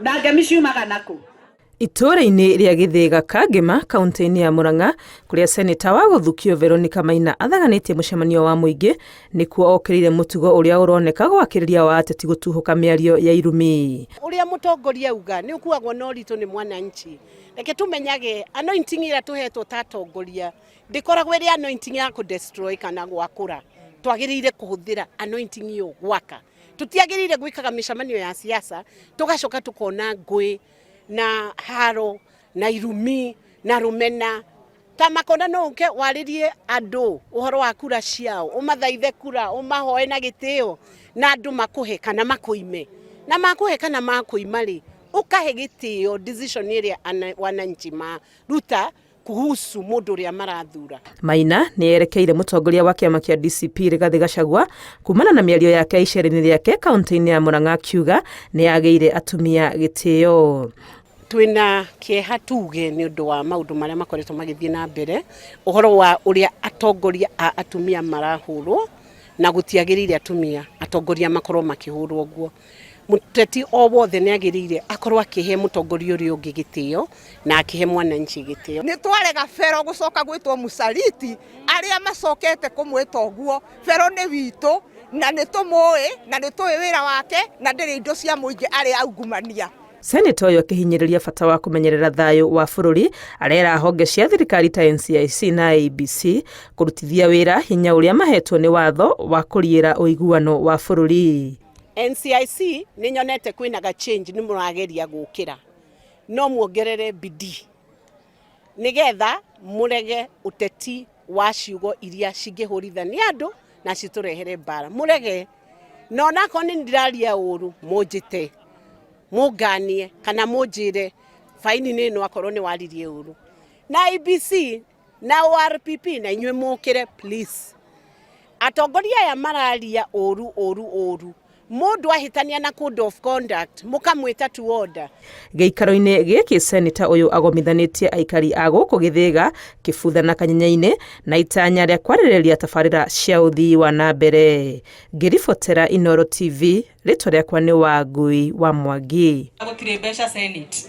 na ngemi ciumaga naku. Itũũra-inĩ rĩa Gĩthĩga Kangema, kaunti-inĩ ya Murang'a, kũrĩa seneta wa gũthukio Veronica Maina athaganĩtie mũcemanio wa mũingĩ, nĩkuo okĩrĩire mũtugo ũrĩa ũroneka gwakĩrĩria wa ateti gũtuhũka mĩario ya irumi. Ũrĩa mũtongoria uga nĩ ũkuagwo na ũritũ nĩ mwananchi. Reke tũmenyage anointing ĩrĩa tũhetwo ta atongoria ndĩkoragwo ĩrĩ anointing ya kũ-destroy kana gwakũra. Twagĩrĩire kũhũthĩra anointing ĩyo gwaka. Tũtiagĩrĩire gwĩkaga mĩcemanio ya siasa tũgacoka tũkona ngũĩ na haro na irumi na rumena ta makona no uke warĩrie andũ ũhoro wa kura ciao, ũmathaithe kura, ũmahoe na gĩtĩo na andũ makũhe kana makũime, na makũhe kana makũima rĩ ũkahe gĩtĩo decision ĩrĩa wananchi maruta kuhusu mũndũ ũrĩa marathura. Maina nĩ yerekeire mũtongoria wa kĩama kĩa DCP Rigathĩ Gachagua kumana na mĩario yake icera-inĩ rĩake kaunti-inĩ ya Murang'a, akiuga nĩ yagĩire atumia gĩtĩo. Twĩna kĩeha tuge nĩ ũndũ wa maũndũ marĩa makoretwo magĩthiĩ na mbere, ũhoro wa ũrĩa atongoria a atumia marahũrwo na gũtiagĩrĩire atongoria makorwo makĩhũrwo ũguo. Mũteti o wothe nĩ agĩrĩire akorwo akĩhe mũtongoria ũrĩa ũngĩ gĩtĩo na akĩhe mwananchi gĩtĩo. Nĩ twarega Fero gũcoka gwĩtwo mũcariti, arĩa macokete kũmwĩta ũguo. Fero nĩ witũ na nĩ tũmũĩ na nĩ tũĩ wĩra wake na ndĩrĩ indo cia mũingĩ arĩa aungumania. Seneta ũyũ akĩhinyĩrĩria bata wa kũmenyerera thayũ wa bũrũri, arera honge cia thirikari ta NCIC na IEBC kũrutithia wĩra hinya ũrĩa mahetwo nĩ watho wa kũriĩra ũiguano wa bũrũri. NCIC nĩ nyonete kwĩna change nĩ mũrageria gũkĩra, no muongerere bidii nĩgetha mũrege ũteti wa ciugo iria cingĩhũrithania andũ na citũrehere mbara. Mũrege na onako nĩ ndiraria ũru mũnjĩte mũnganie kana mũnjĩre faini nĩ ĩno akorwo nĩ waririe ũru. Na IEBC na ORPP na inyuĩ mũkĩre please. Atongoria aya mararia ũru mũndũ ahĩtania na code of conduct mũkamwĩta to order. Gĩikaro-inĩ gĩkĩ seneta ũyũ agomithanĩtie aikari a gũkũ Gĩthĩga, Kĩbutha na Kanyanya-inĩ na itanya rĩa kwarĩrĩria tabarĩra cia ũthii wa na mbere. Ngĩribotera Inooro TV, rĩtwa rĩakwa nĩ Wangui wa Mwangi. Gũtirĩ mbeca Senate.